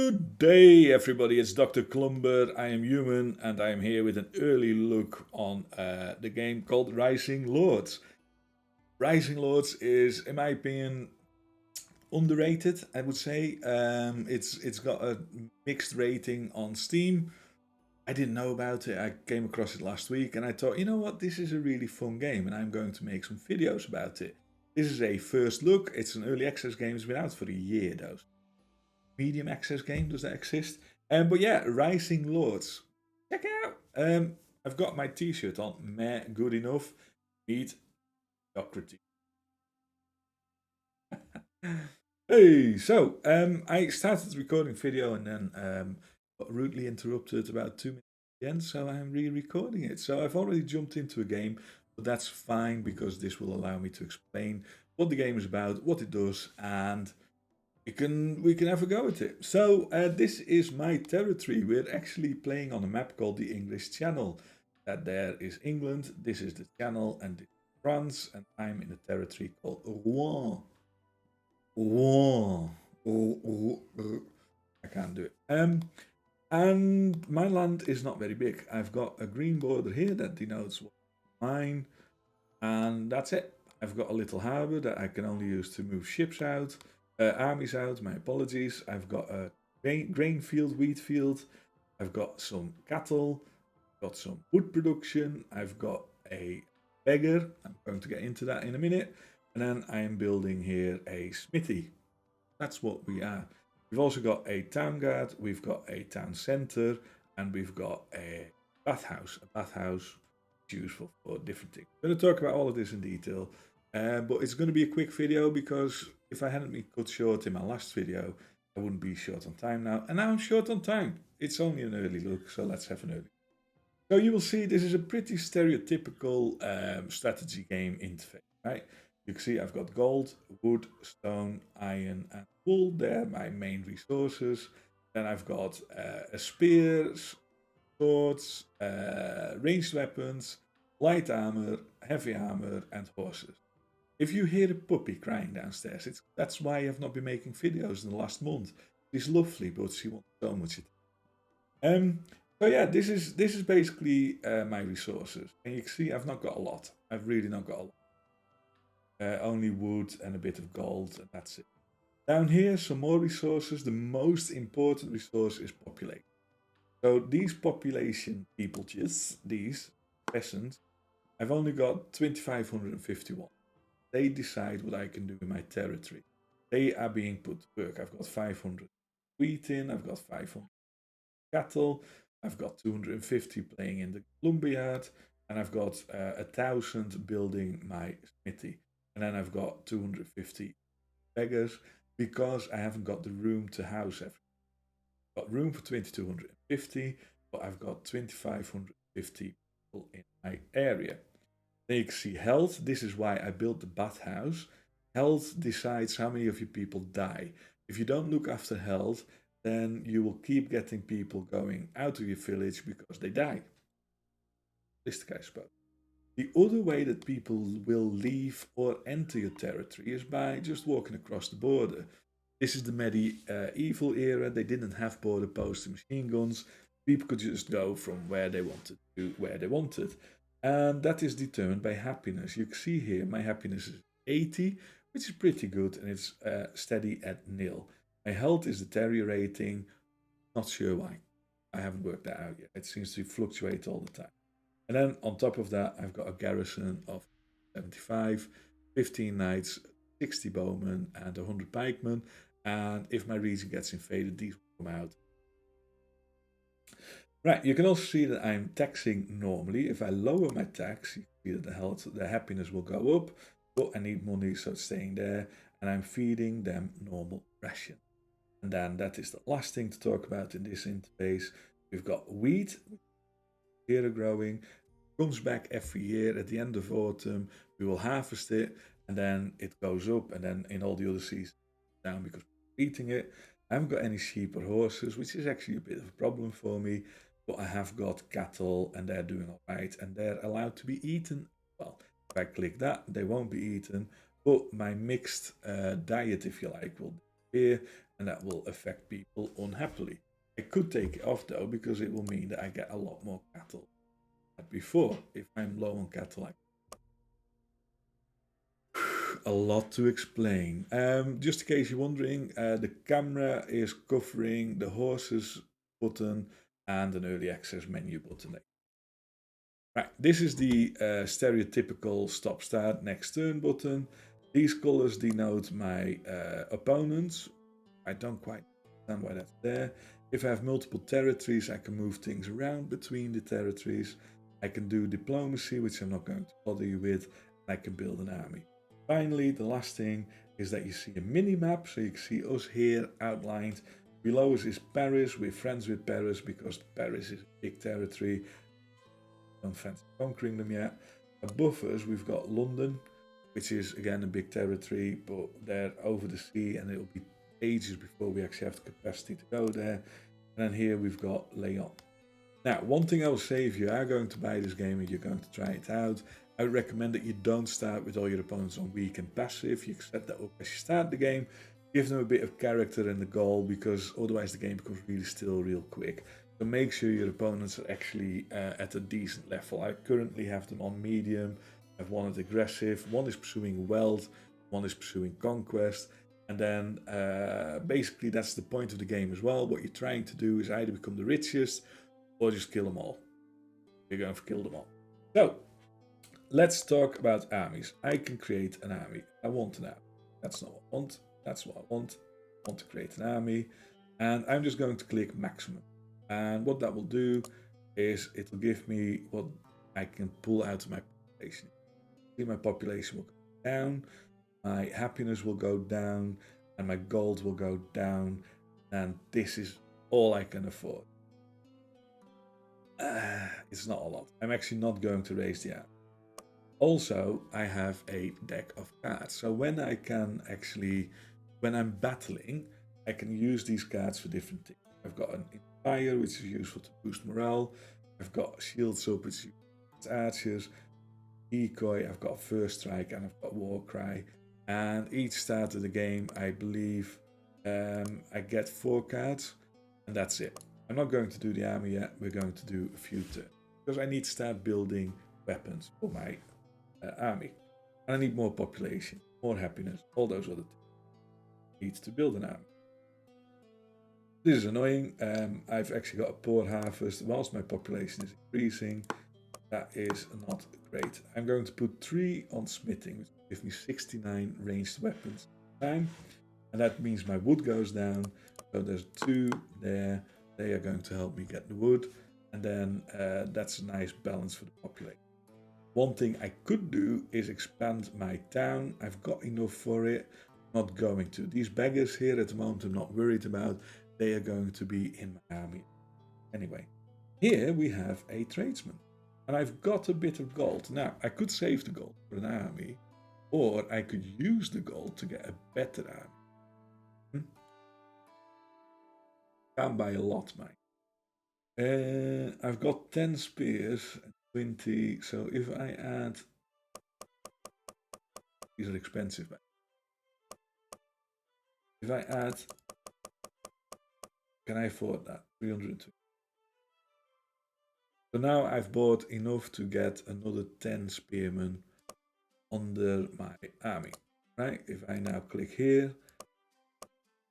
Good day, everybody. It's Dr. Klumber. I am human, and I am here with an early look on the game called Rising Lords. Rising Lords is, in my opinion, underrated. I would say it's got a mixed rating on Steam. I didn't know about it. I came across it last week, and I thought, you know what, this is a really fun game, and I'm going to make some videos about it. This is a first look. It's an early access game. It's been out for a year, though. Medium access game. Does that exist? But yeah, Rising Lords. Check it out. I've got my T-shirt on. Meh, good enough. Meet mediocrity. Hey, so I started recording video and then got rudely interrupted about 2 minutes at the end, so I'm re-recording it. So I've already jumped into a game, but that's fine because this will allow me to explain what the game is about, what it does, and we can have a go at it. So this is my territory. We're actually playing on a map called the English Channel. That there is England, this is the Channel, and this is France, and I'm in a territory called Rouen. Rouen. I can't do it. And my land is not very big. I've got a green border here that denotes what's mine, and that's it. I've got a little harbour that I can only use to move ships out, armies out. My apologies. I've got a grain field, wheat field. I've got some cattle. I've got some wood production. I've got a beggar. I'm going to get into that in a minute. And then I am building here a smithy. That's what we are. We've also got a town guard. We've got a town centre, and we've got a bathhouse. A bathhouse useful for different things. I'm going to talk about all of this in detail, but it's going to be a quick video because if I hadn't been cut short in my last video, I wouldn't be short on time now. And now I'm short on time. It's only an early look, so let's have an early. So you will see this is a pretty stereotypical strategy game interface, right? You can see I've got gold, wood, stone, iron, and wool. They're my main resources. Then I've got spears, swords, ranged weapons, light armor, heavy armor, and horses. If you hear a puppy crying downstairs, that's why I've not been making videos in the last month. She's lovely, but she wants so much. Um, so yeah, this is basically my resources, and you can see I've not got a lot. I've really not got a lot. Only wood and a bit of gold, and that's it. Down here, some more resources. The most important resource is population. So these population people, just these peasants, I've only got 2,551. They decide what I can do in my territory. They are being put to work. I've got 500 wheat in, I've got 500 cattle, I've got 250 playing in the lumberyard, and I've got 1,000 building my smithy. And then I've got 250 beggars because I haven't got the room to house everything. I've got room for 2,250, but I've got 2,550 people in my area. Then you can see health. This is why I built the bathhouse. Health decides how many of your people die. If you don't look after health, then you will keep getting people going out of your village because they die. Realistic, I suppose. The other way that people will leave or enter your territory is by just walking across the border. This is the medieval era. They didn't have border posts and machine guns. People could just go from where they wanted to where they wanted. And that is determined by happiness. You can see here my happiness is 80, which is pretty good, and it's steady at nil. My health is deteriorating. Not sure why. I haven't worked that out yet. It seems to fluctuate all the time. And then on top of that, I've got a garrison of 75, 15 knights, 60 bowmen, and 100 pikemen. And if my region gets invaded, these will come out. Right, you can also see that I'm taxing normally. If I lower my tax, you can see that the happiness will go up, but I need money, so it's staying there, and I'm feeding them normal ration. And then that is the last thing to talk about in this interface. We've got wheat, here growing, comes back every year at the end of autumn. We will harvest it, and then it goes up, and then in all the other seasons down because we're eating it. I haven't got any sheep or horses, which is actually a bit of a problem for me. But I have got cattle, and they're doing all right, and they're allowed to be eaten. Well, if I click that, they won't be eaten. But my mixed diet, if you like, will disappear, and that will affect people unhappily. I could take it off though, because it will mean that I get a lot more cattle than before if I'm low on cattle. A lot to explain. Just in case you're wondering, the camera is covering the horses button and an early access menu button. Right, this is the stereotypical stop start next turn button. These colors denote my opponents. I don't quite understand why that's there. If I have multiple territories, I can move things around between the territories. I can do diplomacy, which I'm not going to bother you with, and I can build an army. Finally, the last thing is that you see a mini map, so you can see us here outlined. Below us is Paris. We're friends with Paris because Paris is a big territory. Don't fancy conquering them yet. Above us, we've got London, which is again a big territory, but they're over the sea and it'll be ages before we actually have the capacity to go there. And then here we've got Lyon. Now, one thing I will say, if you are going to buy this game and you're going to try it out, I would recommend that you don't start with all your opponents on weak and passive. You set that up as you start the game, give them a bit of character and the goal, because otherwise the game becomes really still real quick. So make sure your opponents are actually at a decent level. I currently have them on medium. I have one at aggressive, one is pursuing wealth, one is pursuing conquest. And then basically that's the point of the game as well. What you're trying to do is either become the richest or just kill them all. You're going to kill them all. So let's talk about armies. I can create an army. I want an army. That's not what I want. That's what I want. I want to create an army. And I'm just going to click maximum. And what that will do is it will give me what I can pull out of my population. See, my population will go down, my happiness will go down, and my gold will go down. And this is all I can afford. It's not a lot. I'm actually not going to raise the army. Also, I have a deck of cards. So when I'm battling, I can use these cards for different things. I've got an Inspire, which is useful to boost morale. I've got Shields Up, which is useful to archers. Decoy, I've got First Strike, and I've got War Cry. And each start of the game, I believe I get 4 cards, and that's it. I'm not going to do the army yet. We're going to do a few turns because I need to start building weapons for my army. And I need more population, more happiness, all those other things. Needs to build an army. This is annoying. I've actually got a poor harvest whilst my population is increasing. That is not great. I'm going to put 3 on smithing, which will give me 69 ranged weapons time. And that means my wood goes down. So there's 2 there. They are going to help me get the wood. And then that's a nice balance for the population. One thing I could do is expand my town. I've got enough for it. Not going to. These beggars here at the moment I'm not worried about. They are going to be in my army. Anyway, here we have a tradesman. And I've got a bit of gold. Now, I could save the gold for an army. Or I could use the gold to get a better army. Can't buy a lot, mate. I've got 10 spears and 20. So if I add... These are expensive, mate. If I add... Can I afford that? 302. So now I've bought enough to get another 10 spearmen under my army. Right? If I now click here,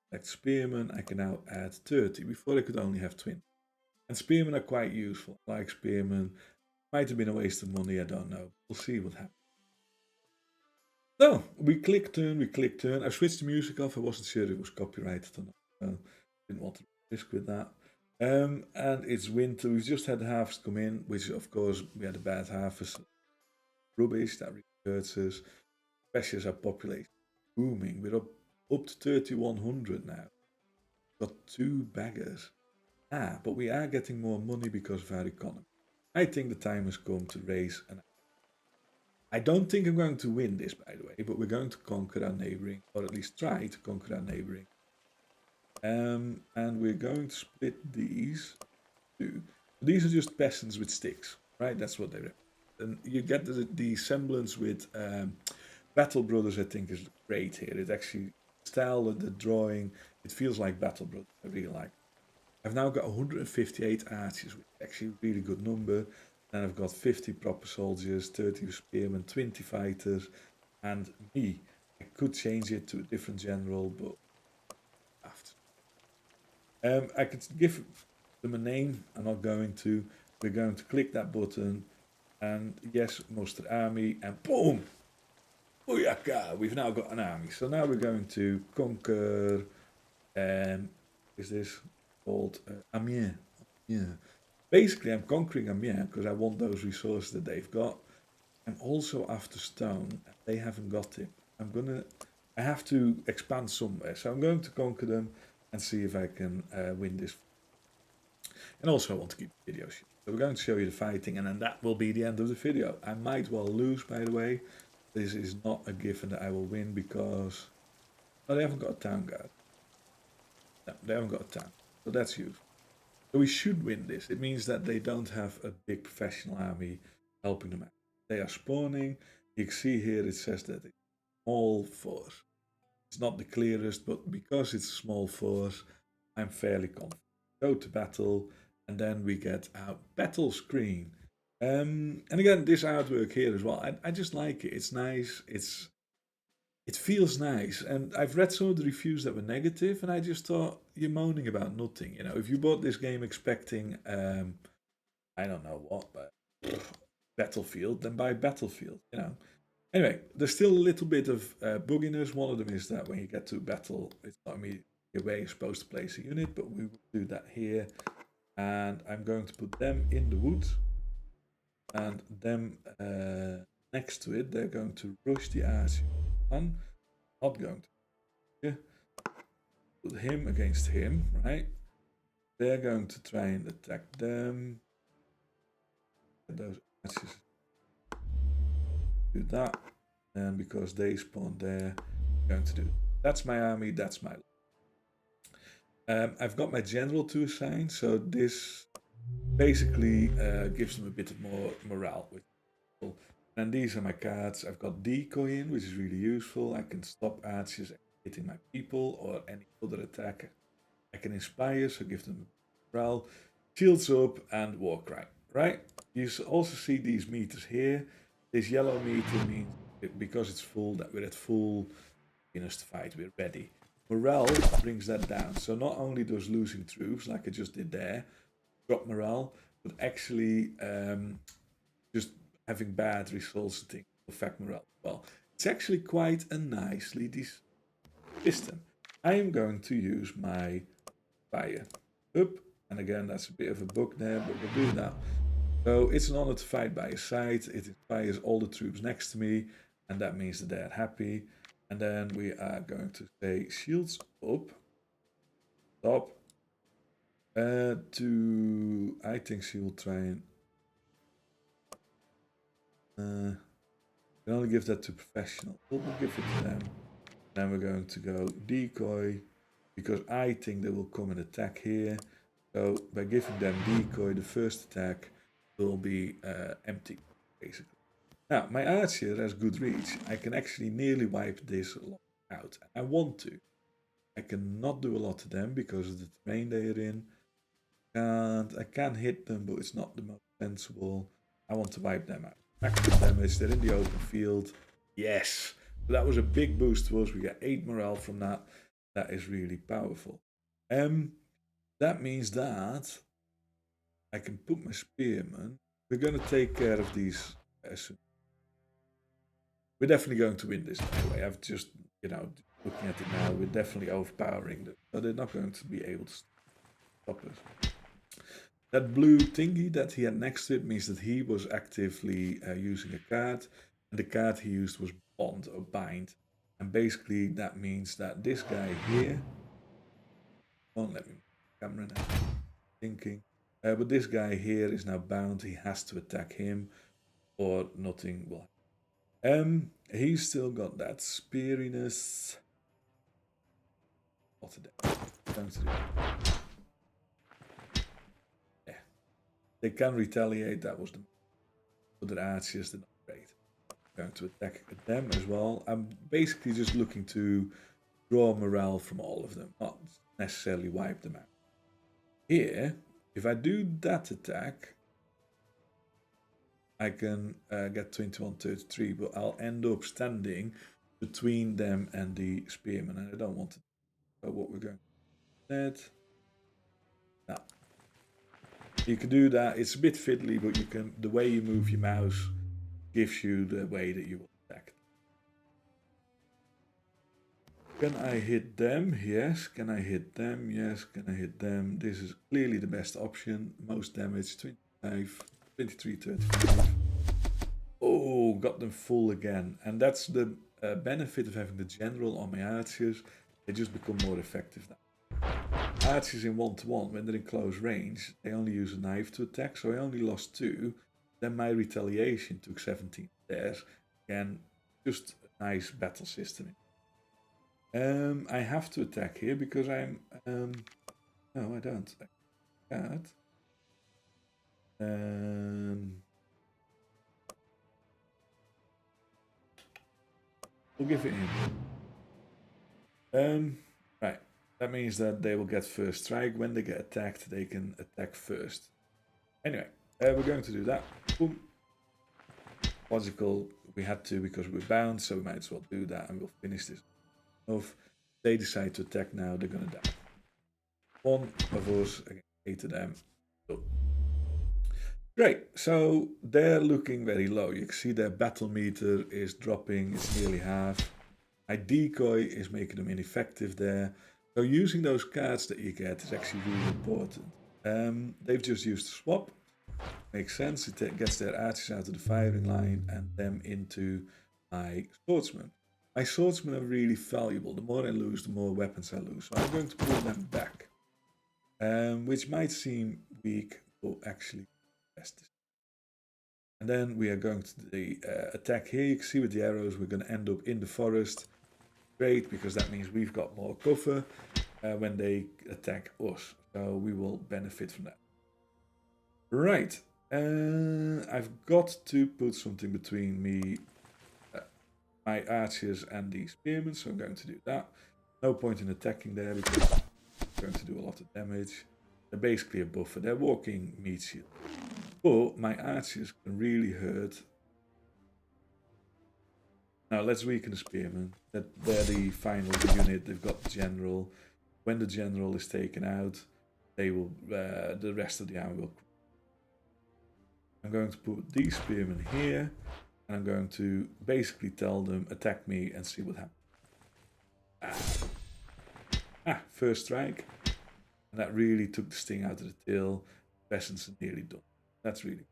select spearmen, I can now add 30. Before I could only have 20. And spearmen are quite useful. I like spearmen. Might have been a waste of money, I don't know. We'll see what happens. So, we click turn. I've switched the music off. I wasn't sure it was copyrighted or not. So didn't want to risk with that. And it's winter. We've just had the harvest come in, which of course we had a bad harvest. Rubbish, that really hurts us. Especially as our population booming. We're up to 3,100 now. Got 2 beggars. But we are getting more money because of our economy. I think the time has come to raise an... I don't think I'm going to win this, by the way, but we're going to conquer our neighboring, or at least try to conquer our neighboring. And we're going to split these two. These are just peasants with sticks, right? That's what they are. And you get the semblance with Battle Brothers, I think, is great here. It actually style of the drawing, it feels like Battle Brothers. I really like it. I've now got 158 archers, which is actually a really good number. And I've got 50 proper soldiers, 30 spearmen, 20 fighters, and me. I could change it to a different general, but after. I could give them a name. I'm not going to. We're going to click that button, and yes, muster army, and boom! Booyaka! We've now got an army. So now we're going to conquer. Is this called Amiens? Yeah. Basically, I'm conquering Amiens because I want those resources that they've got. I'm also after stone. They haven't got it. I have to expand somewhere. So I'm going to conquer them and see if I can win this. And also I want to keep the video short. So we're going to show you the fighting, and then that will be the end of the video. I might well lose, by the way. This is not a given that I will win because... Oh, they haven't got a town guard. No, they haven't got a town. So that's useful. So we should win this. It means that they don't have a big professional army helping them out. They are spawning. You can see here it says that it's a small force. It's not the clearest, but because it's a small force, I'm fairly confident. Go to battle, and then we get our battle screen. And again, this artwork here as well. I just like it. It's nice. It feels nice. And I've read some of the reviews that were negative, and I just thought, you're moaning about nothing. You know, if you bought this game expecting, I don't know what, but Battlefield, then buy Battlefield, you know. Anyway, there's still a little bit of bugginess. One of them is that when you get to battle, it's not immediately where you're supposed to place a unit, but we will do that here. And I'm going to put them in the woods. And them next to it, they're going to rush the archer. I'm not going to put him against him, right? They're going to try and attack them. Those archers do that, and because they spawn there, I'm going to do. That's my army. That's my. I've got my general to assign, so this basically gives them a bit more morale. And these are my cards. I've got decoy in, which is really useful. I can stop archers hitting my people or any other attack. I can inspire, so give them morale. Shields up and war cry. Right? You also see these meters here. This yellow meter means because it's full that we're at full to fight. We're ready. Morale brings that down. So not only does losing troops, like I just did there, drop morale, but actually just having bad results and things affect morale as well. It's actually quite a nicely system. I am going to use my fire up, and again that's a bit of a bug there, but we'll do that. So it's an honor to fight by his side. It inspires all the troops next to me, and that means that they're happy. And then we are going to say shields up, stop. I think she will try and can only give that to professional. We'll give it to them. Then we're going to go decoy, because I think they will come and attack here. So by giving them decoy, the first attack will be empty, basically. Now, my archer has good reach. I can actually nearly wipe this out. I want to. I cannot do a lot to them because of the terrain they are in. And I can hit them, but it's not the most sensible. I want to wipe them out. Maximum damage, they're in the open field. Yes! So that was a big boost to us. We get 8 morale from that. That is really powerful. That means that I can put my spearmen. We're going to take care of these soon. We're definitely going to win this anyway. I've just, looking at it now, we're definitely overpowering them. So they're not going to be able to stop us. That blue thingy that he had next to it means that he was actively using a card. And the card he used was bond or bind. And basically that means that this guy here... Won't let me camera now. Thinking. But this guy here is now bound. He has to attack him or nothing will happen. He's still got that speariness. What yeah. They can retaliate. That was the other archers did not great. I'm going to attack them as well. I'm basically just looking to draw morale from all of them, not necessarily wipe them out. Here, if I do that attack, I can get 2133, but I'll end up standing between them and the spearmen, and I don't want to. So what we're going to do now. You can do that. It's a bit fiddly, but you can. The way you move your mouse gives you the way that you will attack. Can I hit them? Yes. Can I hit them? Yes. Can I hit them? This is clearly the best option. Most damage, 25, 23, 35. Oh, got them full again. And that's the benefit of having the general on my archers. They just become more effective now. Archers in 1-to-1, when they're in close range, they only use a knife to attack, so I only lost 2. Then my retaliation took 17 stairs. Again, just a nice battle system. I have to attack here because I'm... no, I don't. I can't. We'll give it in. Right. That means that they will get first strike. When they get attacked, they can attack first. Anyway, we're going to do that. Boom. Logical. We had to because we're bound, so we might as well do that, and we'll finish this. If they decide to attack now, they're going to die. One of us against 8 of them. So. Great. So they're looking very low. You can see their battle meter is dropping. It's nearly half. My decoy is making them ineffective there. So using those cards that you get is actually really important. They've just used swap. Makes sense. It gets their archers out of the firing line and them into my swordsmen. My swordsmen are really valuable. The more I lose, the more weapons I lose. So I'm going to pull them back. Which might seem weak, but actually best. And then we are going to the attack here. You can see with the arrows, we're going to end up in the forest. Great, because that means we've got more cover when they attack us. So we will benefit from that. Right. I've got to put something between me, my archers and the spearmen, so I'm going to do that. No point in attacking there because I'm going to do a lot of damage. They're basically a buffer. They're walking meat shield. But my archers can really hurt. Now let's weaken the spearmen. They're the final unit. They've got the general. When the general is taken out, they will. The rest of the army will. I'm going to put these spearmen here, and I'm going to basically tell them attack me and see what happens. First strike, and that really took the sting out of the tail. Peasants are nearly done. That's really.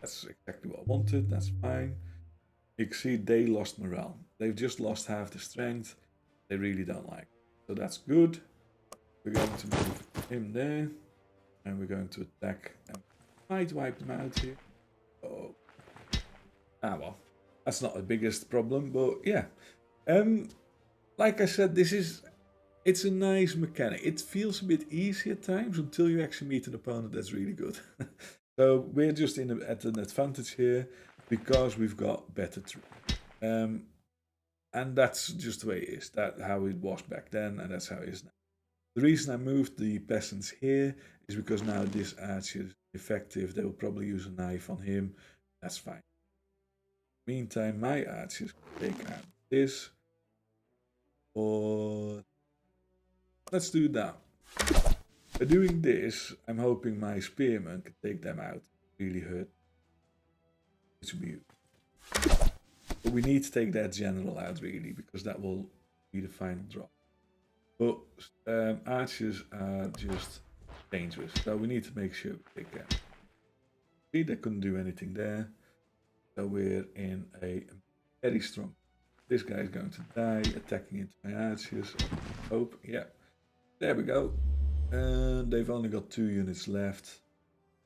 That's exactly what I wanted. That's fine. You can see they lost morale. They've just lost half the strength. They really don't like it. So that's good. We're going to move him there. And we're going to attack. And might wipe them out here. Oh. Well. That's not the biggest problem. But yeah. Like I said, it's a nice mechanic. It feels a bit easy at times until you actually meet an opponent that's really good. So we're just at an advantage here because we've got better troops. And that's just the way it is. That's how it was back then, and that's how it is now. The reason I moved the peasants here is because now this archer is effective. They will probably use a knife on him. That's fine. Meantime, my archers can take out this. Or let's do that. By doing this, I'm hoping my spearmen can take them out. Really hurt. Which will be. But we need to take that general out really, because that will be the final drop. But archers are just dangerous, so we need to make sure we take care. See, they couldn't do anything there. So we're in a very strong. This guy is going to die, attacking into my archers. Hope, yeah. There we go. And they've only got 2 units left.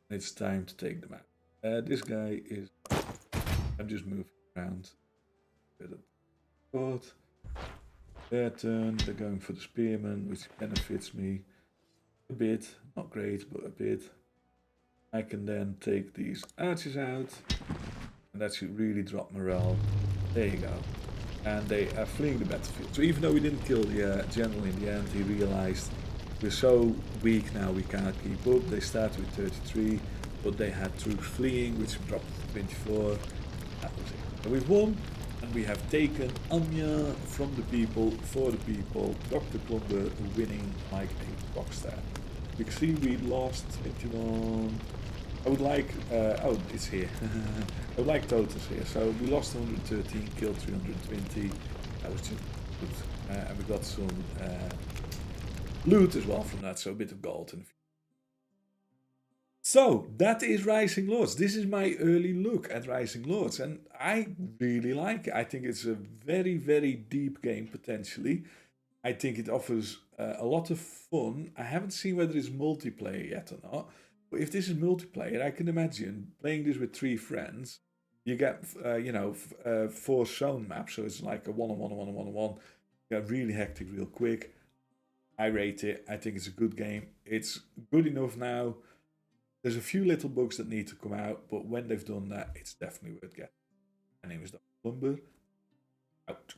It's time to take them out. This guy is. I'm just moving around. Their turn. They're going for the spearman, which benefits me a bit. Not great, but a bit. I can then take these archers out. And that should really drop morale. There you go. And they are fleeing the battlefield. So even though we didn't kill the general in the end, he realized we're so weak now we cannot keep up. They started with 33, but they had troops fleeing, which dropped to 24. That was it. So we've won, and we have taken Anya from the people, for the people. Dr. Plumber winning like a rockstar. You can see we lost 21. I would like, oh, it's here. I would like totals here. So we lost 113, killed 320. That was just good. And we got some loot as well from that, so a bit of gold. So that is Rising Lords. This is my early look at Rising Lords, and I really like it. I think it's a very, very deep game potentially. I think it offers a lot of fun. I haven't seen whether it's multiplayer yet or not. But if this is multiplayer, I can imagine playing this with 3 friends. You get, 4 zone maps, so it's like a one-on-one, one-on-one. Got really hectic real quick. I rate it. I think it's a good game. It's good enough now. There's a few little bugs that need to come out, but when they've done that, it's definitely worth getting. My name is Dr. Plumber. Out.